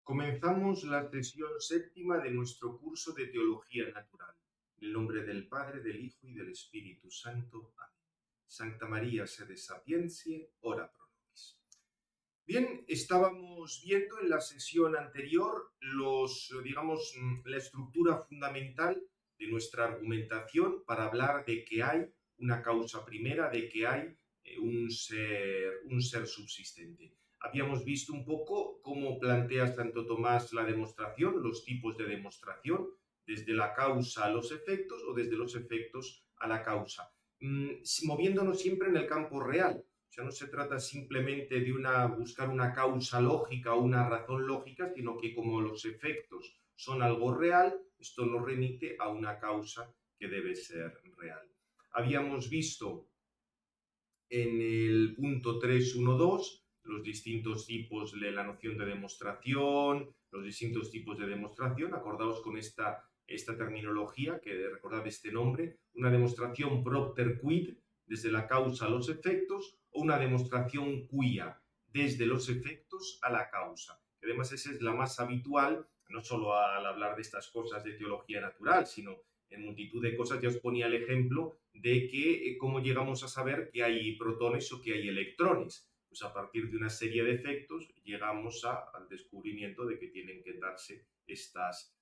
Comenzamos la sesión séptima de nuestro curso de Teología Natural. En el nombre del Padre, del Hijo y del Espíritu Santo. Amén. Sancta María, sede sapientiae, ora pro nobis. Bien, estábamos viendo en la sesión anterior la estructura fundamental de nuestra argumentación para hablar de que hay una causa primera, de que hay un ser subsistente. Habíamos visto un poco cómo plantea Santo Tomás la demostración, los tipos de demostración, desde la causa a los efectos o desde los efectos a la causa, moviéndonos siempre en el campo real. O sea, no se trata simplemente de buscar una causa lógica o una razón lógica, sino que como los efectos son algo real, esto nos remite a una causa que debe ser real. Habíamos visto en el punto 3.1.2 los distintos tipos de la noción de demostración, los distintos tipos de demostración. Acordaos con esta terminología, que recordad este nombre, una demostración propter quid, desde la causa a los efectos, o una demostración quia, desde los efectos a la causa. Además, esa es la más habitual, no solo al hablar de estas cosas de teología natural, sino en multitud de cosas. Ya os ponía el ejemplo de que cómo llegamos a saber que hay protones o que hay electrones. Pues a partir de una serie de efectos llegamos al descubrimiento de que tienen que darse estas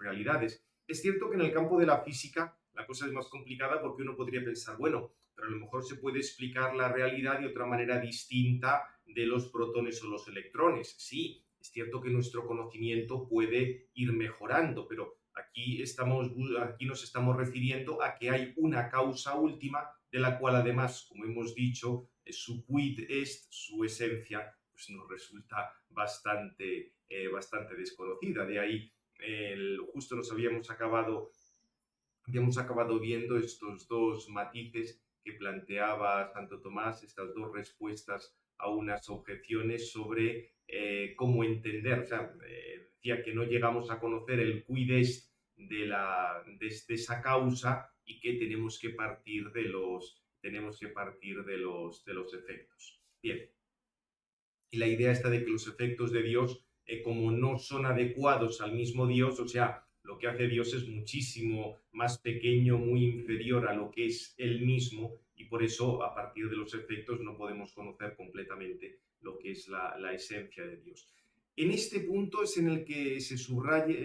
realidades. Es cierto que en el campo de la física la cosa es más complicada porque uno podría pensar, bueno, pero a lo mejor se puede explicar la realidad de otra manera distinta de los protones o los electrones. Sí, es cierto que nuestro conocimiento puede ir mejorando, pero aquí nos estamos refiriendo a que hay una causa última de la cual además, como hemos dicho, su quid est, su esencia, pues nos resulta bastante desconocida. De ahí justo habíamos acabado viendo estos dos matices que planteaba Santo Tomás, estas dos respuestas a unas objeciones sobre cómo entender. O sea, decía que no llegamos a conocer el quid est de esa causa y que tenemos que partir de los efectos. Bien. Y la idea está de que los efectos de Dios, como no son adecuados al mismo Dios, o sea, lo que hace Dios es muchísimo más pequeño, muy inferior a lo que es Él mismo, y por eso a partir de los efectos no podemos conocer completamente lo que es la esencia de Dios. En este punto es en el que se subraya,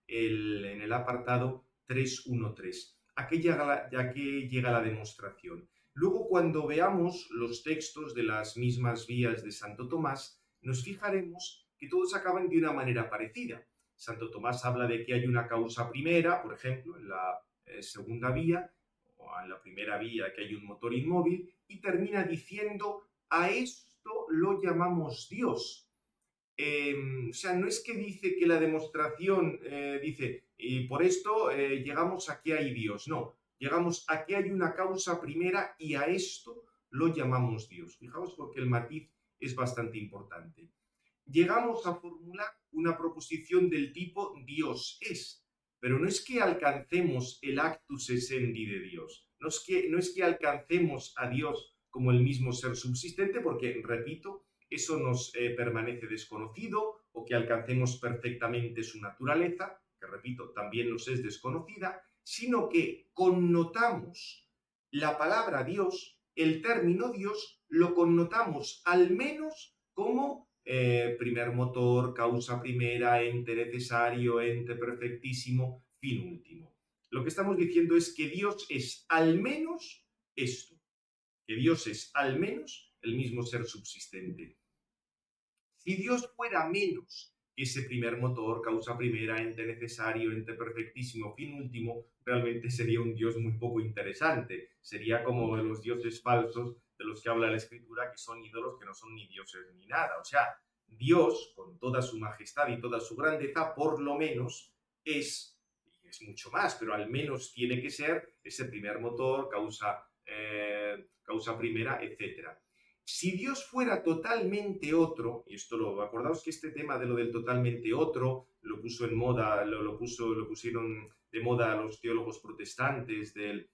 en el apartado 3.1.3. ¿A qué llega la demostración? Luego, cuando veamos los textos de las mismas vías de Santo Tomás, nos fijaremos que todos acaban de una manera parecida. Santo Tomás habla de que hay una causa primera, por ejemplo, en la segunda vía, o en la primera vía que hay un motor inmóvil, y termina diciendo, a esto lo llamamos Dios. O sea, no es que dice que la demostración dice, y por esto llegamos a que hay Dios, no. Llegamos a que hay una causa primera y a esto lo llamamos Dios. Fijaos porque el matiz es bastante importante. Llegamos a formular una proposición del tipo Dios es, pero no es que alcancemos el actus essendi de Dios, no es que alcancemos a Dios como el mismo ser subsistente, porque, repito, eso nos permanece desconocido, o que alcancemos perfectamente su naturaleza, que, repito, también nos es desconocida, sino que connotamos la palabra Dios, el término Dios, lo connotamos al menos como primer motor, causa primera, ente necesario, ente perfectísimo, fin último. Lo que estamos diciendo es que Dios es al menos esto, que Dios es al menos el mismo ser subsistente. Si Dios fuera menos ese primer motor, causa primera, ente necesario, ente perfectísimo, fin último, realmente sería un Dios muy poco interesante. Sería como de los dioses falsos de los que habla la Escritura, que son ídolos que no son ni dioses ni nada. O sea, Dios, con toda su majestad y toda su grandeza, por lo menos es, y es mucho más, pero al menos tiene que ser ese primer motor, causa primera, etc. Si Dios fuera totalmente otro, y acordaos que este tema de lo del totalmente otro lo puso en moda, lo pusieron de moda los teólogos protestantes del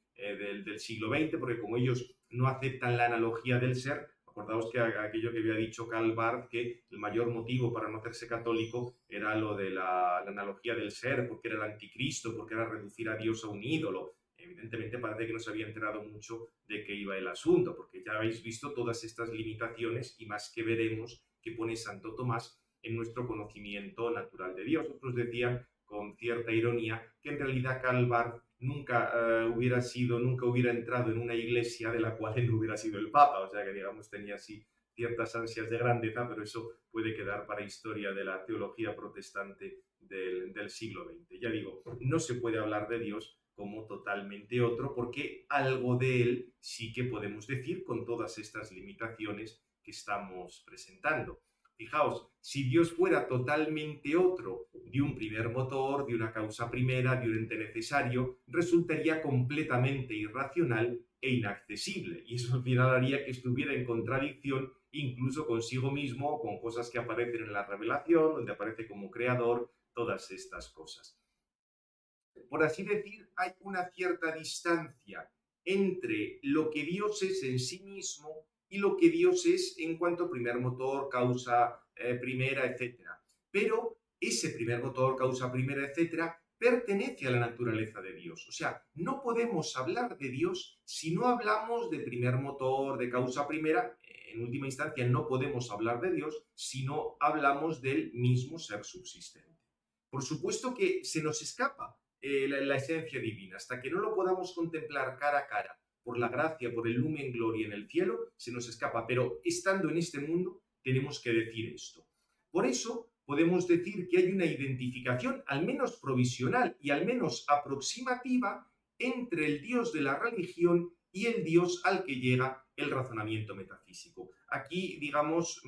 siglo XX, porque como ellos no aceptan la analogía del ser, Acordaos que aquello que había dicho Karl Barth, que el mayor motivo para no hacerse católico era lo de la analogía del ser, porque era el anticristo, porque era reducir a Dios a un ídolo. Evidentemente parece que no se había enterado mucho de qué iba el asunto, porque ya habéis visto todas estas limitaciones y más que veremos que pone Santo Tomás en nuestro conocimiento natural de Dios. Otros decían con cierta ironía que en realidad Karl Barth nunca hubiera entrado en una iglesia de la cual él no hubiera sido el Papa, o sea que digamos tenía así ciertas ansias de grandeza, pero eso puede quedar para historia de la teología protestante del siglo XX. Ya digo, no se puede hablar de Dios como totalmente otro, porque algo de él sí que podemos decir con todas estas limitaciones que estamos presentando. Fijaos, si Dios fuera totalmente otro, de un primer motor, de una causa primera, de un ente necesario, resultaría completamente irracional e inaccesible. Y eso al final haría que estuviera en contradicción incluso consigo mismo, con cosas que aparecen en la revelación, donde aparece como creador, todas estas cosas. Por así decir, hay una cierta distancia entre lo que Dios es en sí mismo y lo que Dios es en cuanto a primer motor, causa primera, etc. Pero ese primer motor, causa primera, etc., pertenece a la naturaleza de Dios. O sea, no podemos hablar de Dios si no hablamos de primer motor, de causa primera. En última instancia, no podemos hablar de Dios si no hablamos del mismo ser subsistente. Por supuesto que se nos escapa la esencia divina. Hasta que no lo podamos contemplar cara a cara, por la gracia, por el lumen gloria en el cielo, se nos escapa. Pero estando en este mundo, tenemos que decir esto. Por eso podemos decir que hay una identificación, al menos provisional y al menos aproximativa, entre el Dios de la religión y el Dios al que llega el razonamiento metafísico. Aquí, digamos,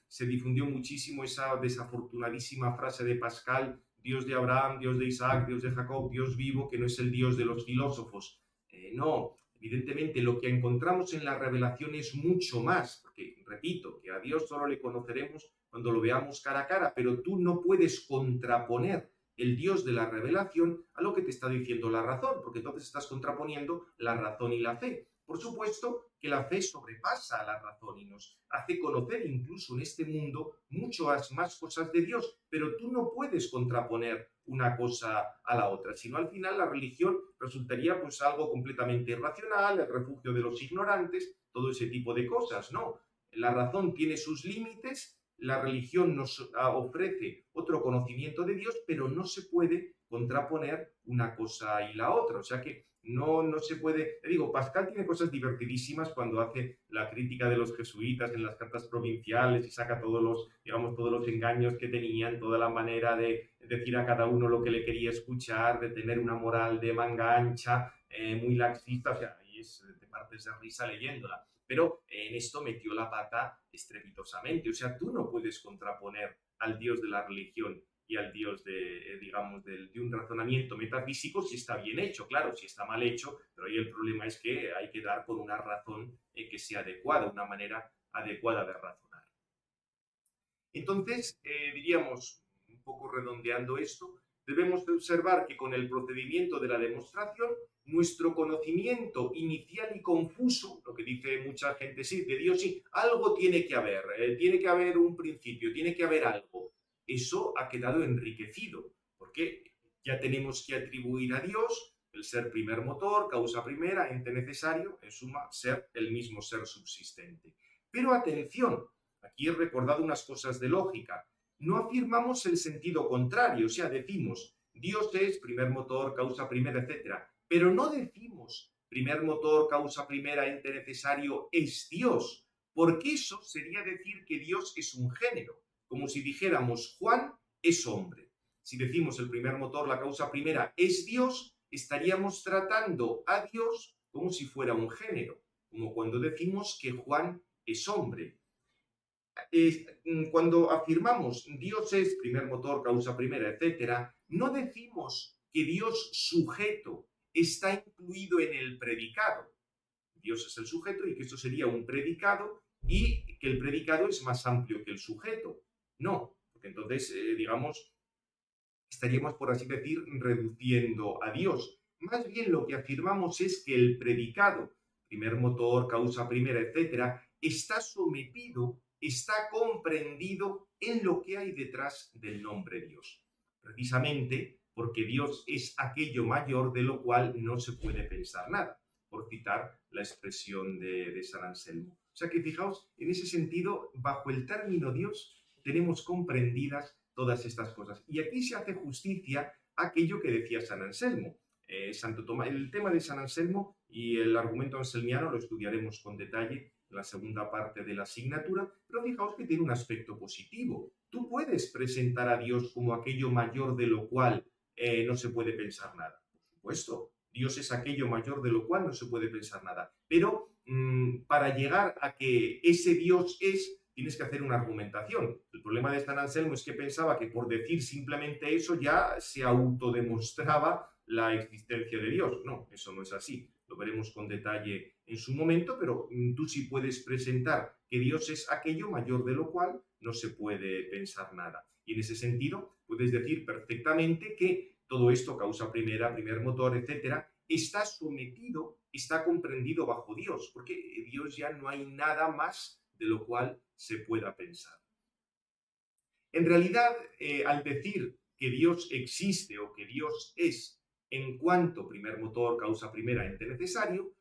se difundió muchísimo esa desafortunadísima frase de Pascal: Dios de Abraham, Dios de Isaac, Dios de Jacob, Dios vivo, que no es el Dios de los filósofos. No, evidentemente lo que encontramos en la revelación es mucho más, porque, repito, que a Dios solo le conoceremos cuando lo veamos cara a cara, pero tú no puedes contraponer el Dios de la revelación a lo que te está diciendo la razón, porque entonces estás contraponiendo la razón y la fe. Por supuesto que la fe sobrepasa a la razón y nos hace conocer incluso en este mundo muchas más cosas de Dios, pero tú no puedes contraponer una cosa a la otra, sino al final la religión resultaría pues algo completamente irracional, el refugio de los ignorantes, todo ese tipo de cosas, ¿no? La razón tiene sus límites, la religión nos ofrece otro conocimiento de Dios, pero no se puede contraponer una cosa y la otra, o sea que no se puede. Te digo, Pascal tiene cosas divertidísimas cuando hace la crítica de los jesuitas en las cartas provinciales y saca todos los engaños que tenían, toda la manera de decir a cada uno lo que le quería escuchar, de tener una moral de manga ancha, muy laxista, o sea, ahí te partes de risa leyéndola. Pero en esto metió la pata estrepitosamente. O sea, tú no puedes contraponer al Dios de la religión y al Dios de un razonamiento metafísico si está bien hecho, claro, si está mal hecho, pero ahí el problema es que hay que dar con una razón que sea adecuada, una manera adecuada de razonar. Entonces, diríamos, un poco redondeando esto, debemos observar que con el procedimiento de la demostración, nuestro conocimiento inicial y confuso, lo que dice mucha gente, sí, de Dios sí, algo tiene que haber un principio, tiene que haber algo. Eso ha quedado enriquecido, porque ya tenemos que atribuir a Dios el ser primer motor, causa primera, ente necesario, en suma, ser el mismo ser subsistente. Pero atención, aquí he recordado unas cosas de lógica. No afirmamos el sentido contrario, o sea, decimos Dios es primer motor, causa primera, etc. Pero no decimos primer motor, causa primera, ente necesario, es Dios, porque eso sería decir que Dios es un género, como si dijéramos Juan es hombre. Si decimos el primer motor, la causa primera, es Dios, estaríamos tratando a Dios como si fuera un género, como cuando decimos que Juan es hombre. Cuando afirmamos Dios es primer motor, causa primera, etc., no decimos que Dios sujeto está incluido en el predicado. Dios es el sujeto y que esto sería un predicado y que el predicado es más amplio que el sujeto. No, porque entonces, estaríamos, por así decir, reduciendo a Dios. Más bien lo que afirmamos es que el predicado primer motor, causa primera, etcétera, está sometido, está comprendido en lo que hay detrás del nombre Dios. Precisamente porque Dios es aquello mayor de lo cual no se puede pensar nada, por citar la expresión de San Anselmo. O sea que fijaos, en ese sentido, bajo el término Dios, tenemos comprendidas todas estas cosas. Y aquí se hace justicia a aquello que decía San Anselmo. Santo Tomás, el tema de San Anselmo y el argumento anselmiano lo estudiaremos con detalle en la segunda parte de la asignatura, pero fijaos que tiene un aspecto positivo. Tú puedes presentar a Dios como aquello mayor de lo cual no se puede pensar nada. Por supuesto, Dios es aquello mayor de lo cual no se puede pensar nada. Pero para llegar a que ese Dios es, tienes que hacer una argumentación. El problema de San Anselmo es que pensaba que por decir simplemente eso ya se autodemostraba la existencia de Dios. No, eso no es así. Lo veremos con detalle en su momento, pero tú sí puedes presentar que Dios es aquello mayor de lo cual no se puede pensar nada. Y en ese sentido, puedes decir perfectamente que todo esto, causa primera, primer motor, etcétera, está sometido, está comprendido bajo Dios, porque Dios ya no hay nada más de lo cual se pueda pensar. En realidad, al decir que Dios existe o que Dios es en cuanto primer motor, causa primera, ente necesario,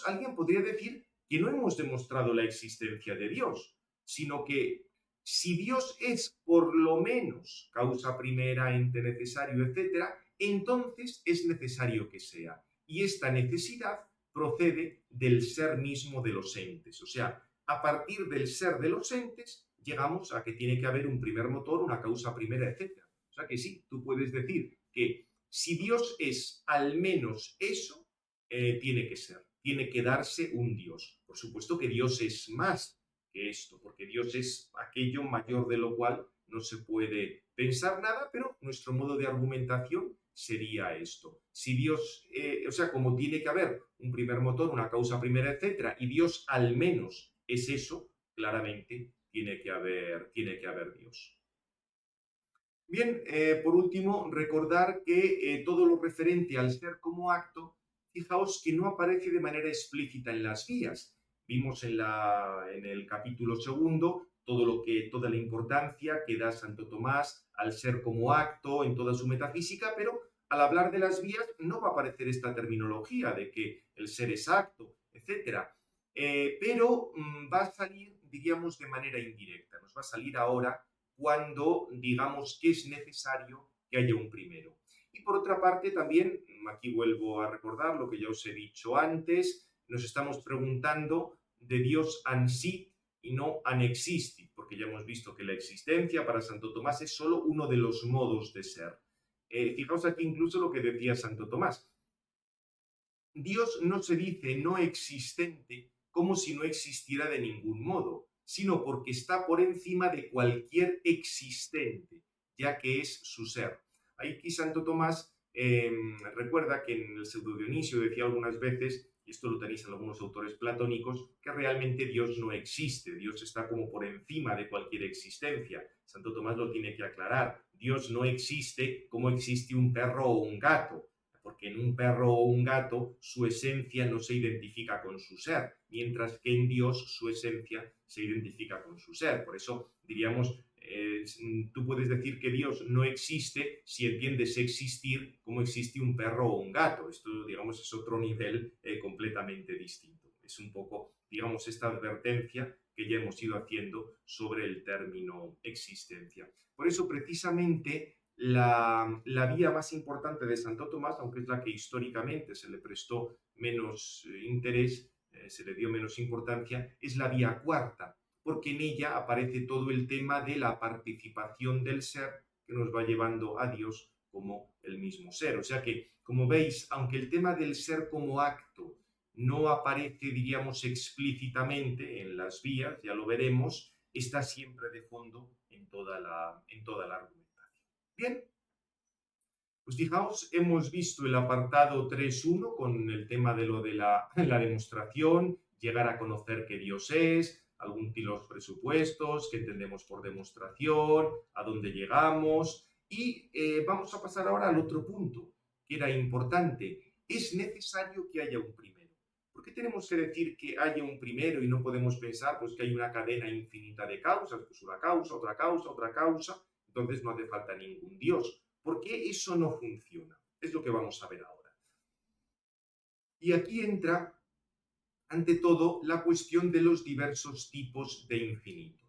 alguien podría decir que no hemos demostrado la existencia de Dios, sino que si Dios es por lo menos causa primera, ente necesario, etc., entonces es necesario que sea. Y esta necesidad procede del ser mismo de los entes. O sea, a partir del ser de los entes, llegamos a que tiene que haber un primer motor, una causa primera, etc. O sea que sí, tú puedes decir que si Dios es al menos eso, tiene que ser, tiene que darse un Dios. Por supuesto que Dios es más que esto, porque Dios es aquello mayor de lo cual no se puede pensar nada, pero nuestro modo de argumentación sería esto. Si Dios, o sea, como tiene que haber un primer motor, una causa primera, etcétera, y Dios al menos es eso, claramente tiene que haber Dios. Bien, por último, recordar que todo lo referente al ser como acto, fijaos que no aparece de manera explícita en las guías. Vimos en el capítulo segundo toda la importancia que da Santo Tomás al ser como acto en toda su metafísica, pero al hablar de las vías no va a aparecer esta terminología de que el ser es acto, etc. Pero va a salir, diríamos, de manera indirecta. Nos va a salir ahora cuando digamos que es necesario que haya un primero. Y por otra parte también, aquí vuelvo a recordar lo que ya os he dicho antes, nos estamos preguntando de Dios an sit y no an existit, porque ya hemos visto que la existencia para Santo Tomás es solo uno de los modos de ser. Fijaos aquí incluso lo que decía Santo Tomás. Dios no se dice no existente como si no existiera de ningún modo, sino porque está por encima de cualquier existente, ya que es su ser. Aquí Santo Tomás recuerda que en el Pseudo Dionisio decía algunas veces, y esto lo tenéis en algunos autores platónicos, que realmente Dios no existe, Dios está como por encima de cualquier existencia. Santo Tomás lo tiene que aclarar, Dios no existe como existe un perro o un gato, porque en un perro o un gato su esencia no se identifica con su ser, mientras que en Dios su esencia se identifica con su ser. Por eso diríamos, tú puedes decir que Dios no existe si entiendes existir como existe un perro o un gato. Esto, digamos, es otro nivel completamente distinto. Es un poco, digamos, esta advertencia que ya hemos ido haciendo sobre el término existencia. Por eso, precisamente, la vía más importante de Santo Tomás, aunque es la que históricamente se le prestó menos interés, se le dio menos importancia, es la vía cuarta, porque en ella aparece todo el tema de la participación del ser que nos va llevando a Dios como el mismo ser. O sea que, como veis, aunque el tema del ser como acto no aparece, diríamos, explícitamente en las vías, ya lo veremos, está siempre de fondo en toda la argumentación. Bien, pues fijaos, hemos visto el apartado 3.1 con el tema de lo de la demostración, llegar a conocer que Dios es, algunos de los presupuestos, qué entendemos por demostración, a dónde llegamos, y vamos a pasar ahora al otro punto, que era importante. Es necesario que haya un primero. ¿Por qué tenemos que decir que haya un primero y no podemos pensar pues, que hay una cadena infinita de causas? Pues una causa, otra causa, otra causa. Entonces no hace falta ningún Dios. ¿Por qué eso no funciona? Es lo que vamos a ver ahora. Y aquí entra, ante todo, la cuestión de los diversos tipos de infinito.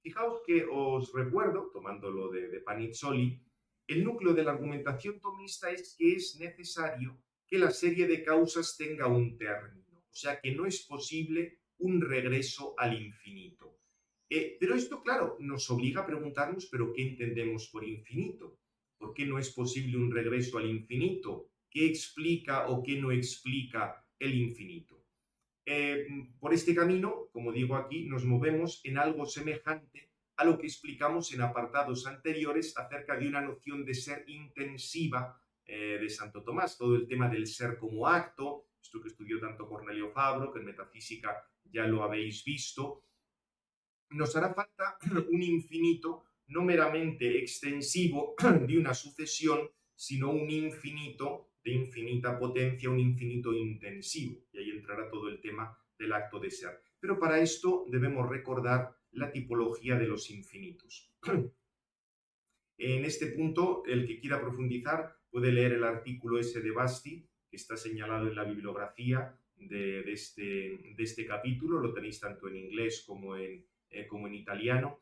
Fijaos que os recuerdo, tomándolo de Panizzoli, el núcleo de la argumentación tomista es que es necesario que la serie de causas tenga un término, o sea que no es posible un regreso al infinito. Pero esto, claro, nos obliga a preguntarnos, ¿pero qué entendemos por infinito? ¿Por qué no es posible un regreso al infinito? ¿Qué explica o qué no explica el infinito? Por este camino, como digo aquí, nos movemos en algo semejante a lo que explicamos en apartados anteriores acerca de una noción de ser intensiva de Santo Tomás, todo el tema del ser como acto, esto que estudió tanto Cornelio Fabro, que en metafísica ya lo habéis visto. Nos hará falta un infinito no meramente extensivo de una sucesión, sino un infinito de infinita potencia, un infinito intensivo. Y ahí entrará todo el tema del acto de ser. Pero para esto debemos recordar la tipología de los infinitos. En este punto, el que quiera profundizar puede leer el artículo ese de Basti, que está señalado en la bibliografía de este capítulo. Lo tenéis tanto en inglés como en italiano.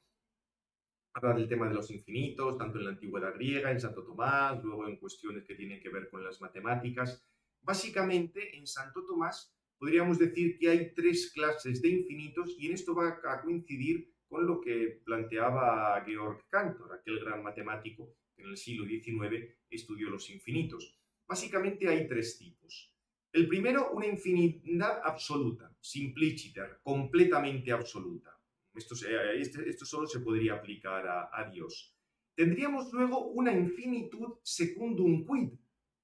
Habla del tema de los infinitos, tanto en la antigüedad griega, en Santo Tomás, luego en cuestiones que tienen que ver con las matemáticas. Básicamente, en Santo Tomás podríamos decir que hay tres clases de infinitos y en esto va a coincidir con lo que planteaba Georg Cantor, aquel gran matemático que en el siglo XIX estudió los infinitos. Básicamente hay tres tipos. El primero, una infinidad absoluta, simpliciter, completamente absoluta. Esto solo se podría aplicar a Dios. Tendríamos luego una infinitud secundum quid,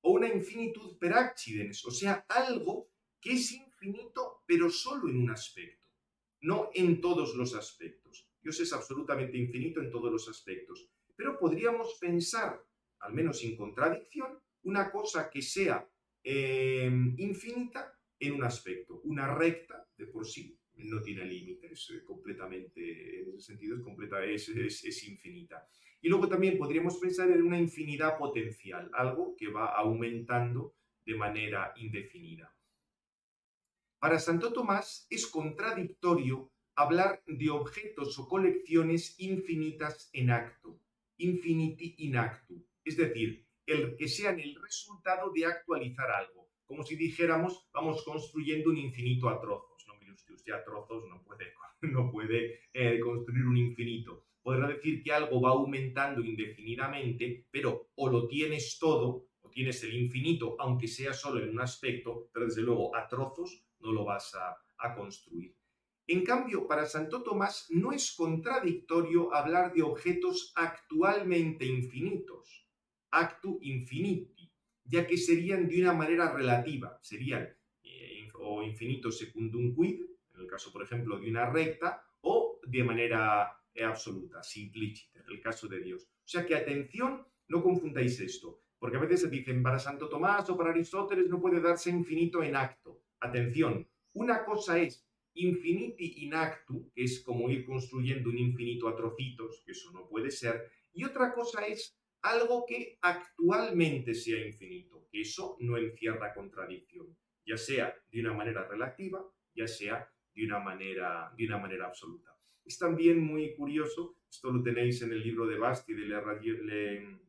o una infinitud per accidens, o sea, algo que es infinito, pero solo en un aspecto, no en todos los aspectos. Dios es absolutamente infinito en todos los aspectos, pero podríamos pensar, al menos sin contradicción, una cosa que sea infinita en un aspecto, una recta de por sí no tiene límites, completamente, en ese sentido es infinita. Y luego también podríamos pensar en una infinidad potencial, algo que va aumentando de manera indefinida. Para Santo Tomás es contradictorio hablar de objetos o colecciones infinitas en acto, infiniti in actu, es decir, el que sean el resultado de actualizar algo, como si dijéramos, vamos construyendo un infinito a trozos. No mire usted a trozos, no puede construir un infinito. Podrá decir que algo va aumentando indefinidamente, pero o lo tienes todo, o tienes el infinito, aunque sea solo en un aspecto, pero desde luego a trozos no lo vas a construir. En cambio, para Santo Tomás no es contradictorio hablar de objetos actualmente infinitos, actu infiniti, ya que serían de una manera relativa, serían o infinito secundum quid, en el caso, por ejemplo, de una recta, o de manera absoluta, simpliciter, el caso de Dios. O sea que, atención, no confundáis esto, porque a veces se dicen para Santo Tomás o para Aristóteles no puede darse infinito en acto. Atención, una cosa es infiniti in actu, que es como ir construyendo un infinito a trocitos, que eso no puede ser, y otra cosa es algo que actualmente sea infinito, que eso no encierra contradicción, ya sea de una manera relativa, ya sea de una manera absoluta. Es también muy curioso, esto lo tenéis en el libro de Basti, de Le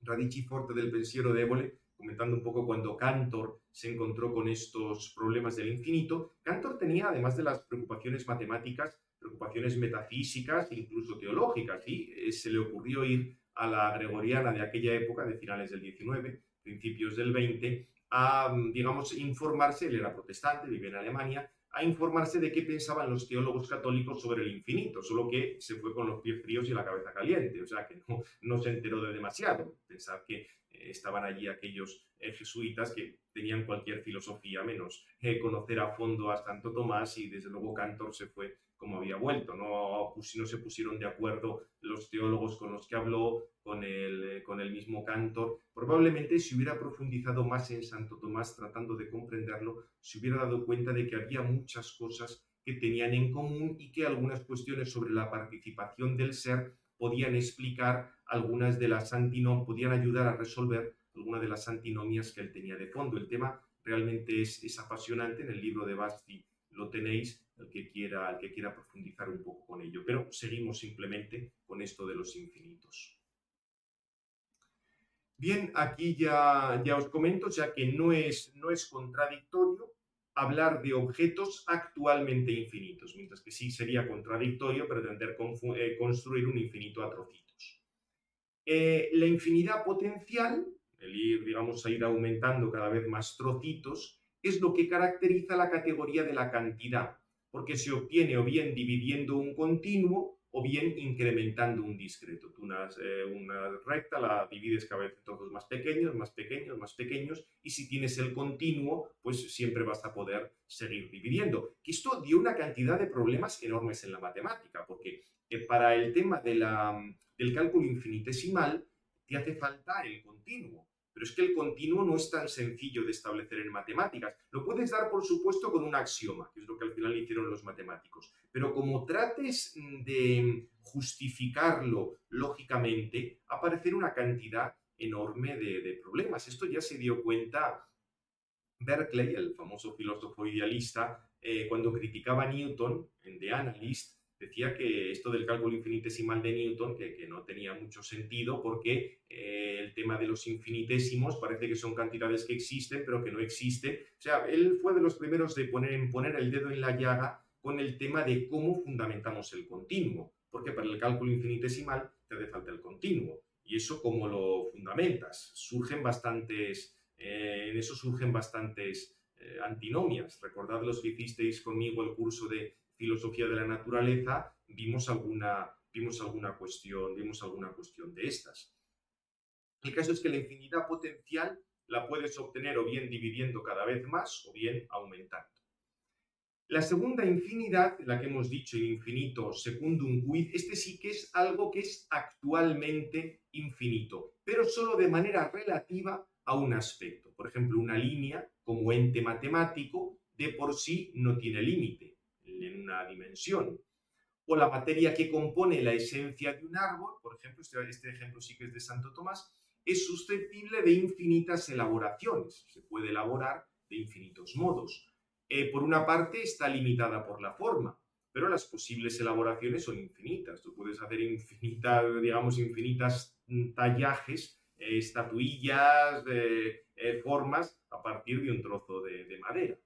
Radici Forte del Pensiero de Évole, comentando un poco cuando Cantor se encontró con estos problemas del infinito. Cantor tenía, además de las preocupaciones matemáticas, preocupaciones metafísicas e incluso teológicas, y se le ocurrió ir a la gregoriana de aquella época, de finales del 19, principios del 20, a, digamos, informarse. Él era protestante, vivía en Alemania, a informarse de qué pensaban los teólogos católicos sobre el infinito, solo que se fue con los pies fríos y la cabeza caliente, o sea que no se enteró de demasiado. Pensar que estaban allí aquellos jesuitas que tenían cualquier filosofía menos conocer a fondo a Santo Tomás, y desde luego Cantor se fue cómo había vuelto. No se pusieron de acuerdo los teólogos con los que habló, con el mismo Cantor. Probablemente si hubiera profundizado más en Santo Tomás tratando de comprenderlo, se hubiera dado cuenta de que había muchas cosas que tenían en común y que algunas cuestiones sobre la participación del ser podían explicar algunas de las podían ayudar a resolver algunas de las antinomias que él tenía de fondo. El tema realmente es apasionante. En el libro de Basti lo tenéis, el que quiera profundizar un poco con ello. Pero seguimos simplemente con esto de los infinitos. Bien, aquí ya os comento, ya que no es contradictorio hablar de objetos actualmente infinitos, mientras que sí sería contradictorio pretender construir un infinito a trocitos. La infinidad potencial, el ir, digamos, a ir aumentando cada vez más trocitos, es lo que caracteriza la categoría de la cantidad, porque se obtiene o bien dividiendo un continuo o bien incrementando un discreto. Tú una recta la divides cada vez en trozos más pequeños, más pequeños, más pequeños, y si tienes el continuo, pues siempre vas a poder seguir dividiendo. Que esto dio una cantidad de problemas enormes en la matemática, porque para el tema del cálculo infinitesimal te hace falta el continuo. Pero es que el continuo no es tan sencillo de establecer en matemáticas. Lo puedes dar, por supuesto, con un axioma, que es lo que al final hicieron los matemáticos. Pero como trates de justificarlo lógicamente, aparecerá una cantidad enorme de problemas. Esto ya se dio cuenta Berkeley, el famoso filósofo idealista, cuando criticaba a Newton en The Analyst, decía que esto del cálculo infinitesimal de Newton, que no tenía mucho sentido porque el tema de los infinitésimos parece que son cantidades que existen, pero que no existen. O sea, él fue de los primeros de poner el dedo en la llaga con el tema de cómo fundamentamos el continuo, porque para el cálculo infinitesimal te hace falta el continuo. ¿Y eso cómo lo fundamentas? En eso surgen bastantes antinomias. Recordad los que hicisteis conmigo el curso de filosofía de la naturaleza, vimos alguna cuestión de estas. El caso es que la infinidad potencial la puedes obtener o bien dividiendo cada vez más o bien aumentando. La segunda infinidad, la que hemos dicho, el infinito secundum quid, este sí que es algo que es actualmente infinito, pero solo de manera relativa a un aspecto. Por ejemplo, una línea como ente matemático de por sí no tiene límite en una dimensión. O la materia que compone la esencia de un árbol, por ejemplo, este ejemplo sí que es de Santo Tomás, es susceptible de infinitas elaboraciones. Se puede elaborar de infinitos modos. Por una parte está limitada por la forma, pero las posibles elaboraciones son infinitas. Tú puedes hacer infinitas tallajes, estatuillas, formas a partir de un trozo de madera.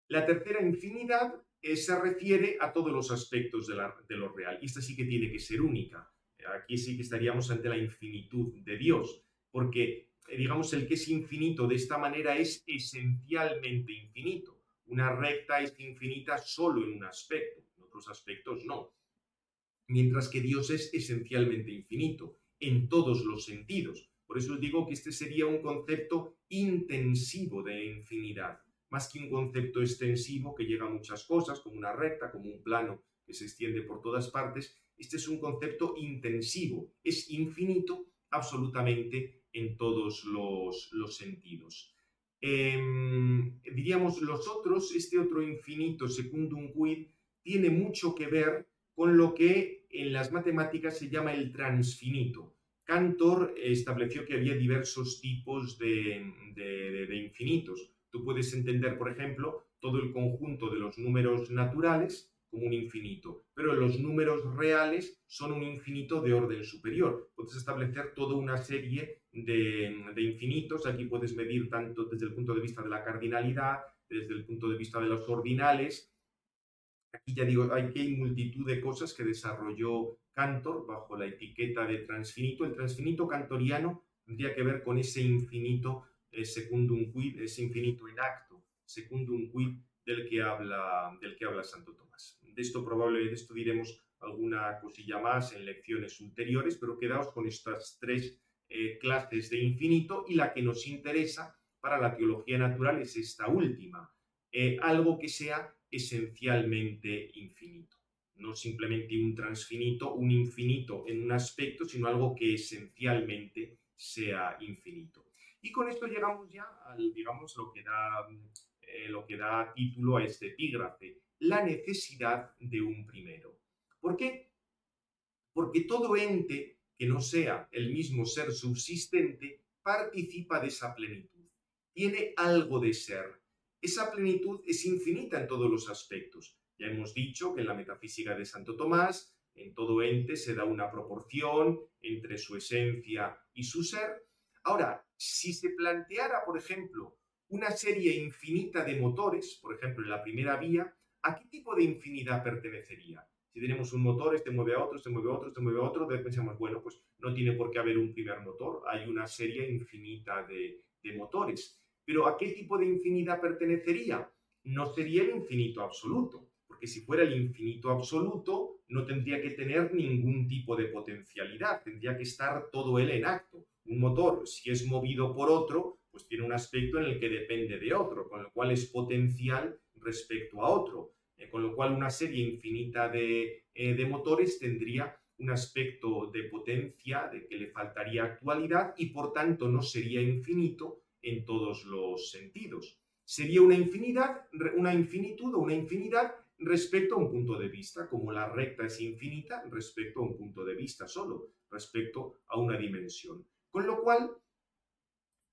La tercera infinidad se refiere a todos los aspectos de lo real. Y esta sí que tiene que ser única. Aquí sí que estaríamos ante la infinitud de Dios, porque digamos el que es infinito de esta manera es esencialmente infinito. Una recta es infinita solo en un aspecto, en otros aspectos no. Mientras que Dios es esencialmente infinito, en todos los sentidos. Por eso os digo que este sería un concepto intensivo de infinidad, más que un concepto extensivo que llega a muchas cosas, como una recta, como un plano que se extiende por todas partes. Este es un concepto intensivo, es infinito absolutamente en todos los sentidos. Diríamos este otro infinito, secundum quid, tiene mucho que ver con lo que en las matemáticas se llama el transfinito. Cantor estableció que había diversos tipos de infinitos. Tú puedes entender, por ejemplo, todo el conjunto de los números naturales como un infinito, pero los números reales son un infinito de orden superior. Puedes establecer toda una serie de infinitos. Aquí puedes medir tanto desde el punto de vista de la cardinalidad, desde el punto de vista de los ordinales. Aquí ya digo, hay multitud de cosas que desarrolló Cantor bajo la etiqueta de transfinito. El transfinito cantoriano tendría que ver con ese infinito secundum quid, ese infinito en acto, secundum quid del que habla Santo Tomás. De esto diremos alguna cosilla más en lecciones ulteriores, pero quedaos con estas tres clases de infinito, y la que nos interesa para la teología natural es esta última, algo que sea esencialmente infinito. No simplemente un transfinito, un infinito en un aspecto, sino algo que esencialmente sea infinito. Y con esto llegamos ya al, digamos, lo que da título a este epígrafe, la necesidad de un primero. ¿Por qué? Porque todo ente que no sea el mismo ser subsistente participa de esa plenitud, tiene algo de ser. Esa plenitud es infinita en todos los aspectos. Ya hemos dicho que en la metafísica de Santo Tomás, en todo ente se da una proporción entre su esencia y su ser. Ahora, si se planteara, por ejemplo, una serie infinita de motores, por ejemplo, en la primera vía, ¿a qué tipo de infinidad pertenecería? Si tenemos un motor, este mueve a otro, este mueve a otro, este mueve a otro, entonces pensamos, bueno, pues no tiene por qué haber un primer motor, hay una serie infinita de motores. Pero ¿a qué tipo de infinidad pertenecería? No sería el infinito absoluto, porque si fuera el infinito absoluto, no tendría que tener ningún tipo de potencialidad, tendría que estar todo él en acto. Un motor, si es movido por otro, pues tiene un aspecto en el que depende de otro, con lo cual es potencial respecto a otro. Con lo cual una serie infinita de motores tendría un aspecto de potencia, de que le faltaría actualidad y por tanto no sería infinito en todos los sentidos. Sería una infinitud o una infinidad respecto a un punto de vista, como la recta es infinita respecto a un punto de vista solo, respecto a una dimensión. Con lo cual,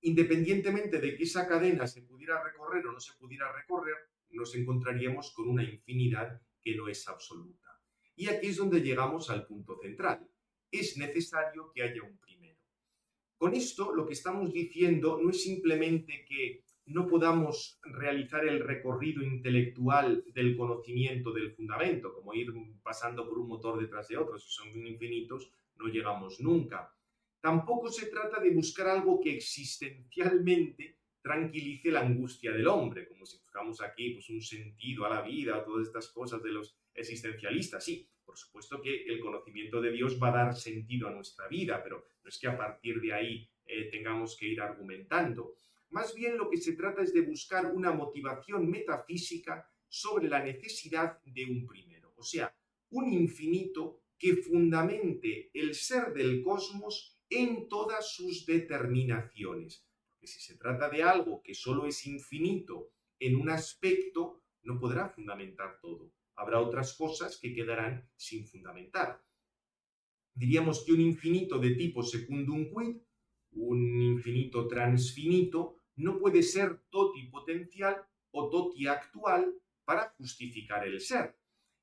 independientemente de que esa cadena se pudiera recorrer o no se pudiera recorrer, nos encontraríamos con una infinidad que no es absoluta. Y aquí es donde llegamos al punto central. Es necesario que haya un primero. Con esto lo que estamos diciendo no es simplemente que no podamos realizar el recorrido intelectual del conocimiento del fundamento, como ir pasando por un motor detrás de otro. Si son infinitos, no llegamos nunca. Tampoco se trata de buscar algo que existencialmente tranquilice la angustia del hombre, como si buscamos aquí pues, un sentido a la vida, todas estas cosas de los existencialistas. Sí, por supuesto que el conocimiento de Dios va a dar sentido a nuestra vida, pero no es que a partir de ahí tengamos que ir argumentando. Más bien lo que se trata es de buscar una motivación metafísica sobre la necesidad de un primero, o sea, un infinito que fundamente el ser del cosmos en todas sus determinaciones. Porque si se trata de algo que solo es infinito en un aspecto, no podrá fundamentar todo. Habrá otras cosas que quedarán sin fundamentar. Diríamos que un infinito de tipo secundum quid, un infinito transfinito, no puede ser totipotencial o totiactual para justificar el ser.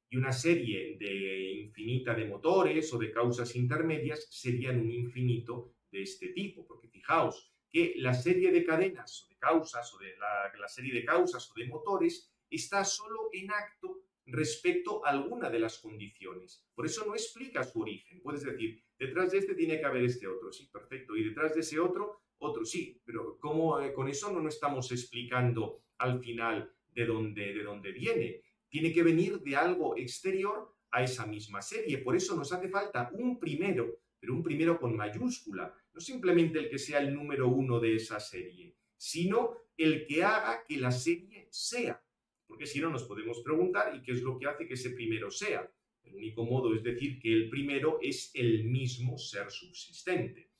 Y una serie de infinita de motores o de causas intermedias serían un infinito de este tipo, porque fijaos que la serie de cadenas o de causas o de la serie de causas o de motores está solo en acto respecto a alguna de las condiciones. Por eso no explica su origen. Puedes decir, detrás de este tiene que haber este otro, sí, perfecto, y detrás de ese otro, otro, sí, pero ¿cómo, con eso no estamos explicando al final de dónde viene? Tiene que venir de algo exterior a esa misma serie. Por eso nos hace falta un primero, pero un primero con mayúscula. No simplemente el que sea el número uno de esa serie, sino el que haga que la serie sea. Porque si no nos podemos preguntar, ¿y qué es lo que hace que ese primero sea? El único modo es decir que el primero es el mismo ser subsistente.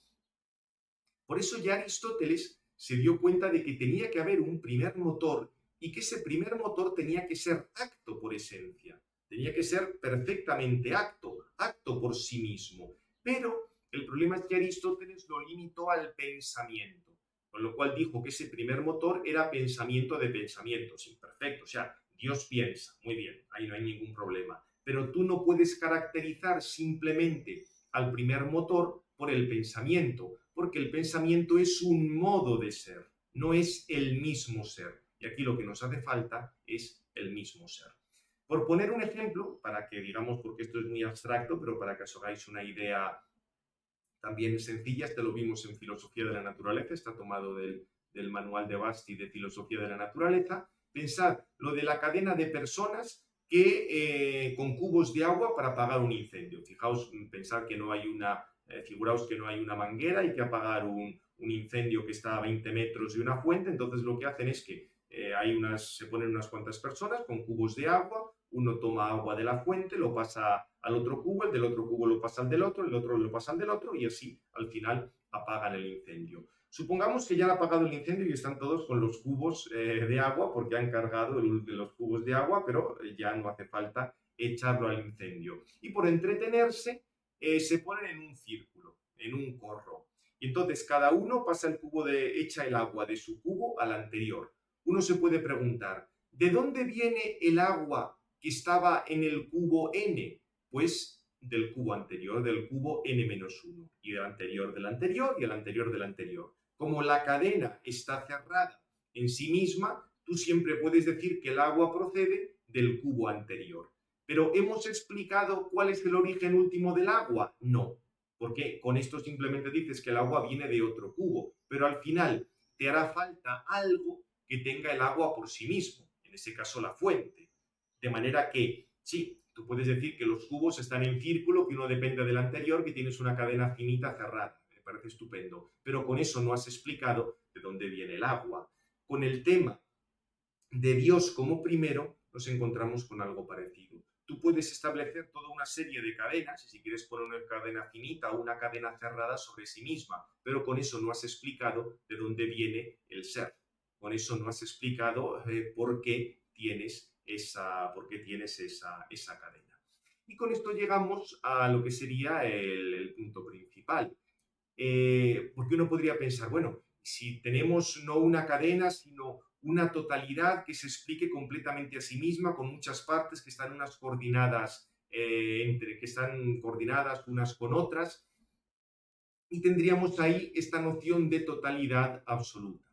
Por eso ya Aristóteles se dio cuenta de que tenía que haber un primer motor y que ese primer motor tenía que ser acto por esencia, tenía que ser perfectamente acto por sí mismo. Pero el problema es que Aristóteles lo limitó al pensamiento, con lo cual dijo que ese primer motor era pensamiento de pensamientos, imperfecto, o sea, Dios piensa, muy bien, ahí no hay ningún problema. Pero tú no puedes caracterizar simplemente al primer motor por el pensamiento, porque el pensamiento es un modo de ser, no es el mismo ser. Y aquí lo que nos hace falta es el mismo ser. Por poner un ejemplo, para que digamos, porque esto es muy abstracto, pero para que os hagáis una idea también sencilla, este lo vimos en Filosofía de la Naturaleza, está tomado del manual de Basti de Filosofía de la Naturaleza. Pensad lo de la cadena de personas que con cubos de agua para apagar un incendio. Fijaos, pensad que no hay figuraos que no hay una manguera, hay que apagar un incendio que está a 20 metros de una fuente, entonces lo que hacen es que Se ponen unas cuantas personas con cubos de agua, uno toma agua de la fuente, lo pasa al otro cubo, el del otro cubo lo pasa al del otro, el otro lo pasa al del otro y así al final apagan el incendio. Supongamos que ya han apagado el incendio y están todos con los cubos de agua porque han cargado los cubos de agua, pero ya no hace falta echarlo al incendio. Y por entretenerse se ponen en un círculo, en un corro. Y entonces cada uno echa el agua de su cubo al anterior. Uno se puede preguntar, ¿de dónde viene el agua que estaba en el cubo N? Pues del cubo anterior, del cubo N-1, y del anterior y el anterior del anterior. Como la cadena está cerrada en sí misma, tú siempre puedes decir que el agua procede del cubo anterior. ¿Pero hemos explicado cuál es el origen último del agua? No, porque con esto simplemente dices que el agua viene de otro cubo, pero al final te hará falta algo que tenga el agua por sí mismo, en ese caso la fuente. De manera que, sí, tú puedes decir que los cubos están en círculo, que uno depende del anterior, que tienes una cadena finita cerrada. Me parece estupendo. Pero con eso no has explicado de dónde viene el agua. Con el tema de Dios como primero, nos encontramos con algo parecido. Tú puedes establecer toda una serie de cadenas, y si quieres poner una cadena finita o una cadena cerrada sobre sí misma, pero con eso no has explicado de dónde viene el ser. Con eso no has explicado por qué tienes esa cadena. Y con esto llegamos a lo que sería el punto principal. Porque uno podría pensar, bueno, si tenemos no una cadena, sino una totalidad que se explique completamente a sí misma, con muchas partes que están unas coordinadas, que están coordinadas unas con otras, y tendríamos ahí esta noción de totalidad absoluta.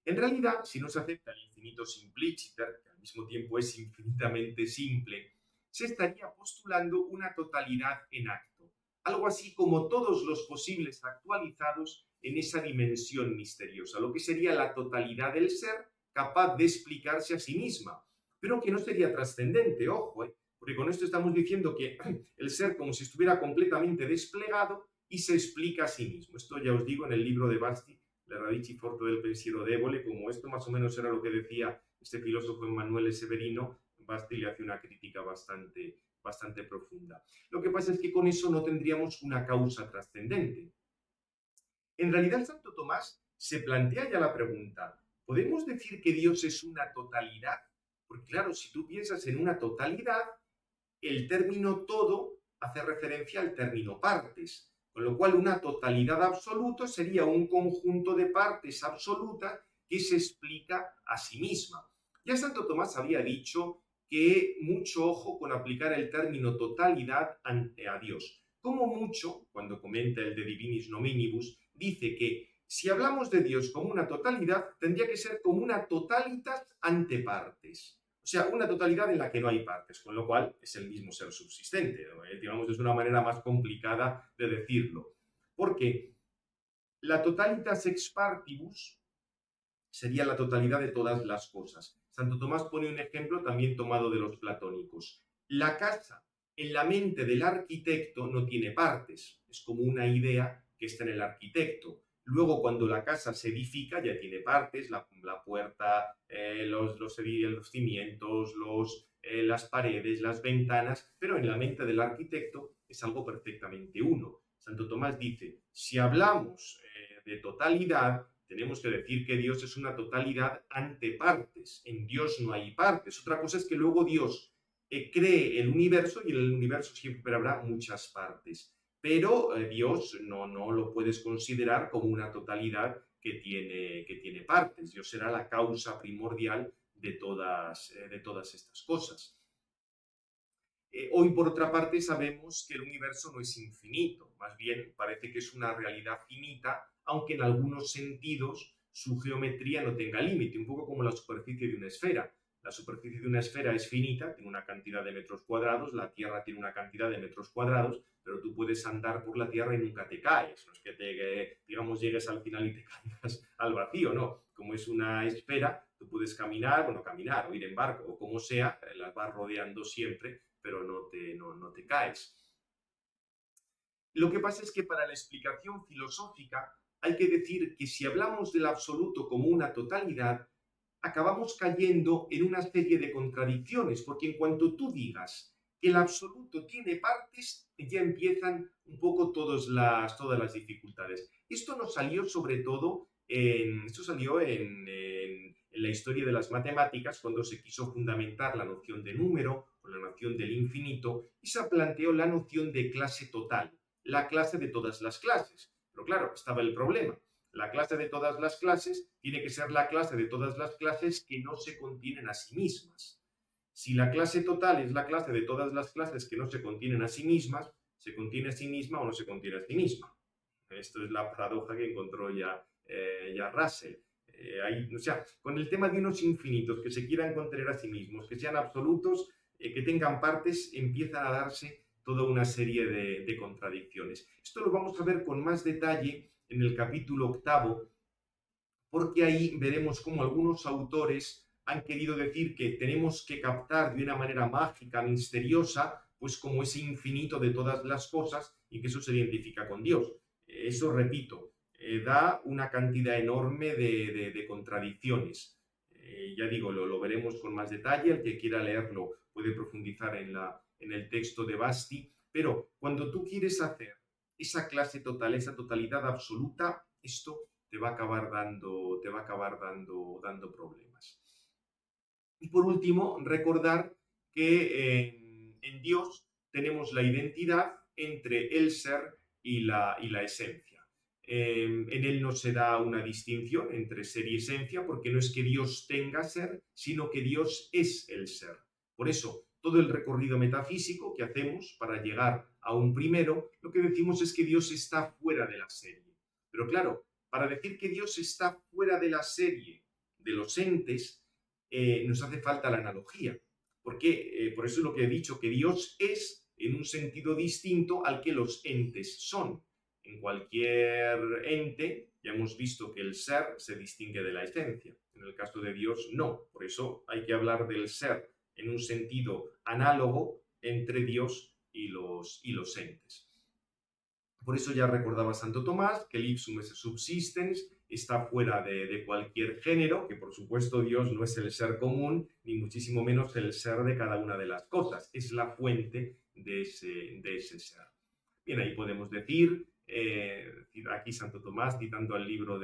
En realidad, si no se acepta el infinito simpliciter, que al mismo tiempo es infinitamente simple, se estaría postulando una totalidad en acto, algo así como todos los posibles actualizados en esa dimensión misteriosa, lo que sería la totalidad del ser capaz de explicarse a sí misma, pero que no sería trascendente, ojo, porque con esto estamos diciendo que el ser como si estuviera completamente desplegado y se explica a sí mismo. Esto ya os digo en el libro de Basti, Le radici forte del pensiero debole, como esto más o menos era lo que decía este filósofo Emanuele Severino, Basti le hace una crítica bastante profunda. Lo que pasa es que con eso no tendríamos una causa trascendente. En realidad, Santo Tomás se plantea ya la pregunta, ¿podemos decir que Dios es una totalidad? Porque claro, si tú piensas en una totalidad, el término todo hace referencia al término partes, con lo cual una totalidad absoluta sería un conjunto de partes absolutas que se explica a sí misma. Ya Santo Tomás había dicho que mucho ojo con aplicar el término totalidad a Dios. Como mucho, cuando comenta el De Divinis Nominibus, dice que si hablamos de Dios como una totalidad, tendría que ser como una totalitas ante partes. O sea, una totalidad en la que no hay partes, con lo cual es el mismo ser subsistente, ¿no? Digamos, es una manera más complicada de decirlo. Porque la totalitas ex partibus sería la totalidad de todas las cosas. Santo Tomás pone un ejemplo también tomado de los platónicos. La casa en la mente del arquitecto no tiene partes, es como una idea que está en el arquitecto. Luego, cuando la casa se edifica, ya tiene partes, la puerta, los cimientos, las paredes, las ventanas, pero en la mente del arquitecto es algo perfectamente uno. Santo Tomás dice, si hablamos de totalidad, tenemos que decir que Dios es una totalidad ante partes. En Dios no hay partes. Otra cosa es que luego Dios cree el universo y en el universo siempre habrá muchas partes. Pero Dios no lo puedes considerar como una totalidad que tiene partes. Dios será la causa primordial de todas estas cosas. Hoy, por otra parte, sabemos que el universo no es infinito, más bien parece que es una realidad finita, aunque en algunos sentidos su geometría no tenga límite, un poco como la superficie de una esfera. La superficie de una esfera es finita, tiene una cantidad de metros cuadrados, la Tierra tiene una cantidad de metros cuadrados, pero tú puedes andar por la Tierra y nunca te caes. No es que digamos, llegues al final y te caigas al vacío, no. Como es una esfera, tú puedes caminar o ir en barco, o como sea, las vas rodeando siempre, pero no te caes. Lo que pasa es que para la explicación filosófica hay que decir que si hablamos del absoluto como una totalidad, acabamos cayendo en una serie de contradicciones, porque en cuanto tú digas que el absoluto tiene partes, ya empiezan un poco todas las dificultades. Esto nos salió sobre todo en la historia de las matemáticas, cuando se quiso fundamentar la noción de número o la noción del infinito, y se planteó la noción de clase total, la clase de todas las clases. Pero claro, estaba el problema. La clase de todas las clases tiene que ser la clase de todas las clases que no se contienen a sí mismas. Si la clase total es la clase de todas las clases que no se contienen a sí mismas, ¿se contiene a sí misma o no se contiene a sí misma? Esto es la paradoja que encontró ya Russell. O sea, con el tema de unos infinitos que se quieran contener a sí mismos, que sean absolutos, que tengan partes, empiezan a darse toda una serie de contradicciones. Esto lo vamos a ver con más detalle en el capítulo 8, porque ahí veremos cómo algunos autores han querido decir que tenemos que captar de una manera mágica, misteriosa, pues como ese infinito de todas las cosas y que eso se identifica con Dios. Eso, repito, da una cantidad enorme de contradicciones. Ya digo, lo veremos con más detalle. El que quiera leerlo puede profundizar en el texto de Basti. Pero cuando tú quieres hacer esa clase total, esa totalidad absoluta, esto te va a acabar dando problemas. Y por último, recordar que en Dios tenemos la identidad entre el ser y la esencia. En él no se da una distinción entre ser y esencia, porque no es que Dios tenga ser, sino que Dios es el ser. Por eso, todo el recorrido metafísico que hacemos para llegar a un primero, lo que decimos es que Dios está fuera de la serie. Pero claro, para decir que Dios está fuera de la serie de los entes, nos hace falta la analogía. Porque, por eso es lo que he dicho, que Dios es en un sentido distinto al que los entes son. En cualquier ente ya hemos visto que el ser se distingue de la esencia. En el caso de Dios, no. Por eso hay que hablar del ser en un sentido análogo entre Dios y los entes. Por eso ya recordaba Santo Tomás que el ipsum esse subsistens está fuera de cualquier género, que por supuesto Dios no es el ser común, ni muchísimo menos el ser de cada una de las cosas, es la fuente de ese ser. Bien, ahí podemos decir, aquí Santo Tomás comentando el libro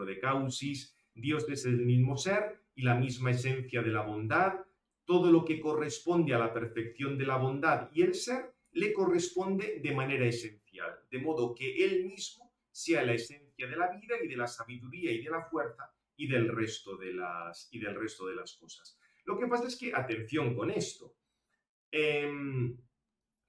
de Causis, Dios es el mismo ser y la misma esencia de la bondad, todo lo que corresponde a la perfección de la bondad y el ser le corresponde de manera esencial, de modo que él mismo sea la esencia de la vida y de la sabiduría y de la fuerza y del resto de las cosas. Lo que pasa es que, atención con esto,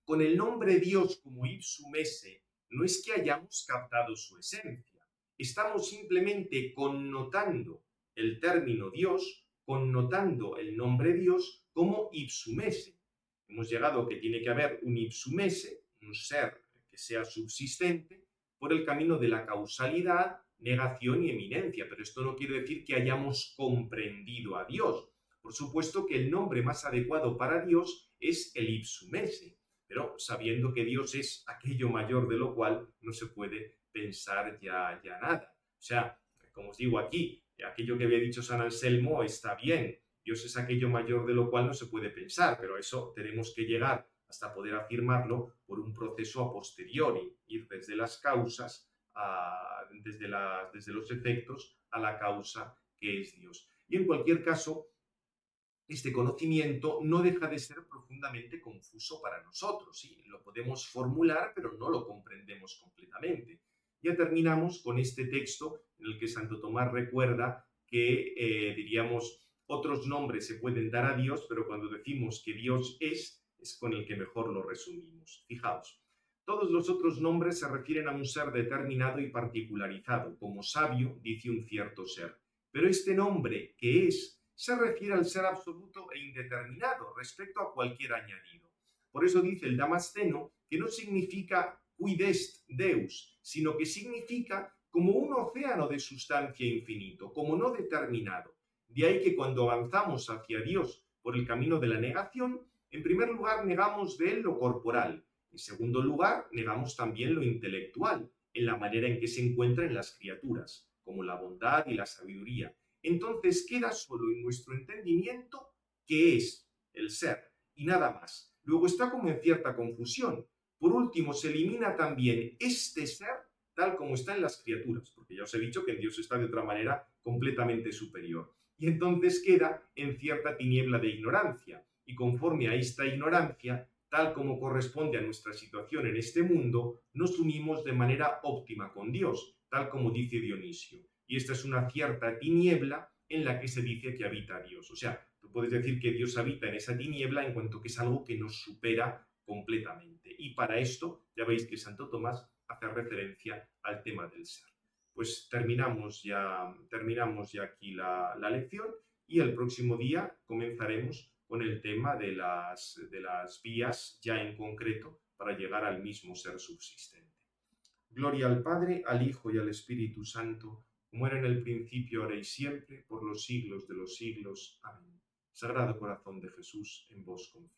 con el nombre Dios como ipsum esse, no es que hayamos captado su esencia, estamos simplemente connotando el término Dios, connotando el nombre Dios como ipsum esse. Hemos llegado a que tiene que haber un ipsum esse, un ser que sea subsistente, por el camino de la causalidad, negación y eminencia. Pero esto no quiere decir que hayamos comprendido a Dios. Por supuesto que el nombre más adecuado para Dios es el ipsum esse, pero sabiendo que Dios es aquello mayor de lo cual no se puede pensar ya nada. O sea, como os digo aquí, aquello que había dicho San Anselmo está bien, Dios es aquello mayor de lo cual no se puede pensar, pero eso tenemos que llegar hasta poder afirmarlo por un proceso a posteriori, ir desde las causas, desde los efectos, a la causa que es Dios. Y en cualquier caso, este conocimiento no deja de ser profundamente confuso para nosotros. ¿Sí? Lo podemos formular, pero no lo comprendemos completamente. Ya terminamos con este texto en el que Santo Tomás recuerda que, diríamos, otros nombres se pueden dar a Dios, pero cuando decimos que Dios es con el que mejor lo resumimos. Fijaos, todos los otros nombres se refieren a un ser determinado y particularizado, como sabio, dice un cierto ser. Pero este nombre, que es, se refiere al ser absoluto e indeterminado respecto a cualquier añadido. Por eso dice el Damasceno que no significa quid est Deus, sino que significa como un océano de sustancia infinito, como no determinado. De ahí que cuando avanzamos hacia Dios por el camino de la negación, en primer lugar negamos de él lo corporal, en segundo lugar negamos también lo intelectual, en la manera en que se encuentra en las criaturas, como la bondad y la sabiduría. entonces queda solo en nuestro entendimiento que es el ser y nada más. Luego está como en cierta confusión. Por último, se elimina también este ser tal como está en las criaturas, porque ya os he dicho que en Dios está de otra manera completamente superior. Y entonces queda en cierta tiniebla de ignorancia. Y conforme a esta ignorancia, tal como corresponde a nuestra situación en este mundo, nos unimos de manera óptima con Dios, tal como dice Dionisio. Y esta es una cierta tiniebla en la que se dice que habita Dios. O sea, tú puedes decir que Dios habita en esa tiniebla en cuanto que es algo que nos supera completamente. Y para esto, ya veis que Santo Tomás hace referencia al tema del ser. Pues terminamos ya aquí la lección y el próximo día comenzaremos con el tema de las vías ya en concreto para llegar al mismo ser subsistente. Gloria al Padre, al Hijo y al Espíritu Santo, como era en el principio, ahora y siempre, por los siglos de los siglos. Amén. Sagrado Corazón de Jesús, en vos confío.